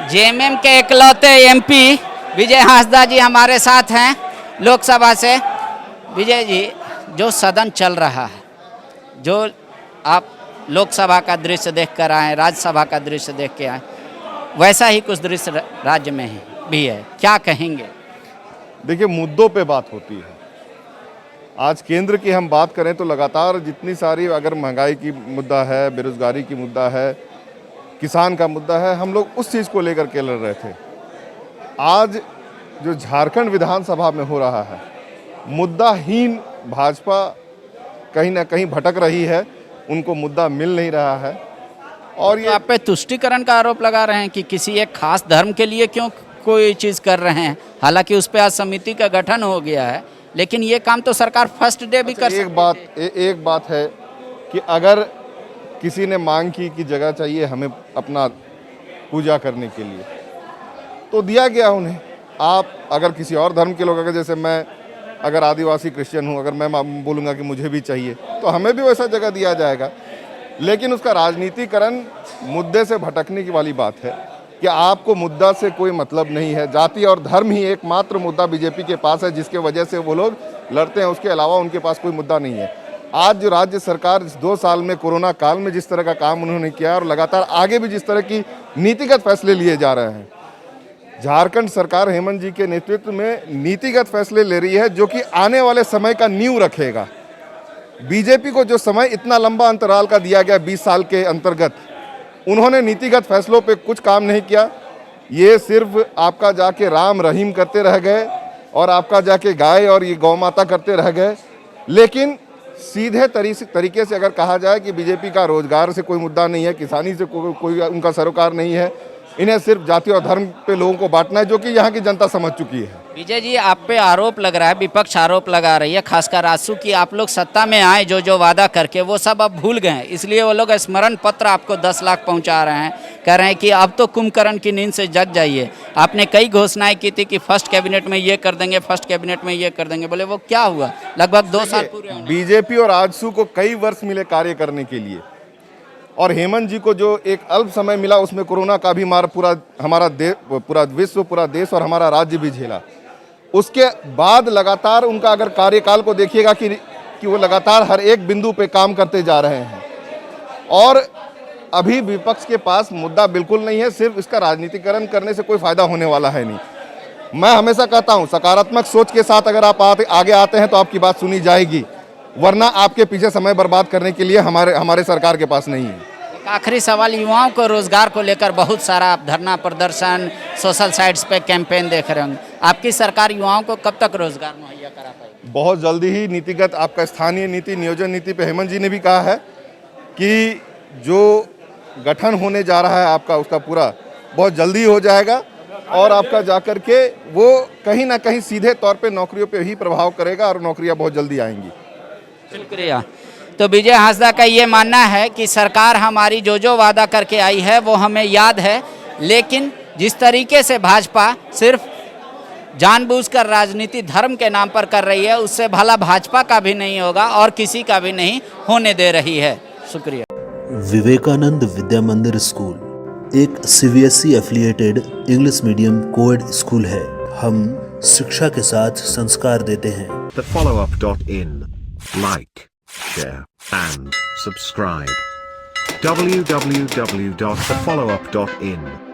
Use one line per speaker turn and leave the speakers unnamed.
JMM के इकलौते MP Vijay Hansda जी हमारे साथ हैं लोकसभा से। विजय जी, जो सदन चल रहा है, जो आप लोकसभा का दृश्य देख कर आए, राज्यसभा का दृश्य देख के आए, वैसा ही कुछ दृश्य राज्य में भी है, क्या कहेंगे?
देखिए, मुद्दों पे बात होती है। आज केंद्र की हम बात करें तो लगातार जितनी सारी, अगर महंगाई की मुद्दा है, बेरोजगारी की मुद्दा है, किसान का मुद्दा है, हम लोग उस चीज़ को लेकर के लड़ रहे थे। आज जो झारखंड विधानसभा में हो रहा है, मुद्दाहीन भाजपा कहीं ना कहीं भटक रही है, उनको मुद्दा मिल नहीं रहा है। और
ये आप पे तुष्टीकरण का आरोप लगा रहे हैं कि किसी एक खास धर्म के लिए क्यों कोई चीज़ कर रहे हैं। हालांकि उस पर आज समिति का गठन हो गया है, लेकिन ये काम तो सरकार फर्स्ट डे भी कर सकती है।
एक बात है कि अगर किसी ने मांग की कि जगह चाहिए हमें अपना पूजा करने के लिए, तो दिया गया उन्हें। आप अगर किसी और धर्म के लोग, अगर जैसे मैं अगर आदिवासी क्रिश्चियन हूँ, अगर मैं बोलूँगा कि मुझे भी चाहिए, तो हमें भी वैसा जगह दिया जाएगा। लेकिन उसका राजनीतिकरण, मुद्दे से भटकने की वाली बात है कि आपको मुद्दा से कोई मतलब नहीं है। जाति और धर्म ही एकमात्र मुद्दा बीजेपी के पास है, जिसके वजह से वो लोग लड़ते हैं। उसके अलावा उनके पास कोई मुद्दा नहीं है। आज जो राज्य सरकार 2 साल में, कोरोना काल में जिस तरह का काम उन्होंने किया और लगातार आगे भी जिस तरह की नीतिगत फैसले लिए जा रहे हैं, झारखंड सरकार हेमंत जी के नेतृत्व में नीतिगत फैसले ले रही है, जो कि आने वाले समय का नींव रखेगा। बीजेपी को जो समय इतना लंबा अंतराल का दिया गया 20 साल के अंतर्गत, उन्होंने नीतिगत फैसलों पे कुछ काम नहीं किया। ये सिर्फ आपका जाके राम रहीम करते रह गए और आपका जाके गाय और ये गौ माता करते रह गए। लेकिन सीधे तरीके से अगर कहा जाए कि बीजेपी का रोजगार से कोई मुद्दा नहीं है, किसानी से कोई उनका सरोकार नहीं है, इन्हें सिर्फ जाति और धर्म पे लोगों को बांटना है, जो कि यहाँ की जनता समझ चुकी है।
विजय जी, आप पे आरोप लग रहा है, विपक्ष आरोप लगा रही है, खासकर आजसू की, आप लोग सत्ता में आए जो वादा करके वो सब अब भूल गए, इसलिए वो लोग स्मरण पत्र आपको 10 लाख पहुंचा रहे हैं, कह रहे हैं कि अब तो कुंभकर्ण की नींद से जग जाइए। आपने कई घोषणाएं की थी कि फर्स्ट कैबिनेट में ये कर देंगे, फर्स्ट कैबिनेट में ये कर देंगे, बोले वो क्या हुआ? लगभग 2 साल पूरे होने।
बीजेपी और आजसू को कई वर्ष मिले कार्य करने के लिए, और हेमंत जी को जो एक अल्प समय मिला, उसमें कोरोना का भी पूरा विश्व, पूरा देश और हमारा राज्य भी झेला। उसके बाद लगातार उनका अगर कार्यकाल को देखिएगा कि वो लगातार हर एक बिंदु पे काम करते जा रहे हैं। और अभी विपक्ष के पास मुद्दा बिल्कुल नहीं है, सिर्फ इसका राजनीतिकरण करने से कोई फायदा होने वाला है नहीं। मैं हमेशा कहता हूं, सकारात्मक सोच के साथ अगर आप आगे आते हैं तो आपकी बात सुनी जाएगी, वरना आपके पीछे समय बर्बाद करने के लिए हमारे सरकार के पास नहीं है।
आखिरी सवाल, युवाओं को रोजगार को लेकर बहुत सारा आप धरना प्रदर्शन, सोशल साइट्स पे कैंपेन देख रहे होंगे, आपकी सरकार युवाओं को कब तक रोजगार मुहैया करा पाएगी?
बहुत जल्दी ही नीतिगत, आपका स्थानीय नीति, नियोजन नीति पे हेमंत जी ने भी कहा है कि जो गठन होने जा रहा है आपका, उसका पूरा बहुत जल्दी हो जाएगा, और आपका जाकर के वो कहीं ना कहीं सीधे तौर पे नौकरियों पे ही प्रभाव करेगा और नौकरियां बहुत जल्दी आएंगी।
शुक्रिया। तो विजय हांसदा का ये मानना है कि सरकार हमारी जो वादा करके आई है वो हमें याद है, लेकिन जिस तरीके से भाजपा सिर्फ जानबूझकर राजनीति धर्म के नाम पर कर रही है, उससे भला भाजपा का भी नहीं होगा और किसी का भी नहीं होने दे रही है। शुक्रिया।
विवेकानंद विद्या मंदिर स्कूल एक CBSE affiliated English medium coed school है। हम शिक्षा के साथ संस्कार देते हैं।
thefollowup.in Like, share and subscribe. www.thefollowup.in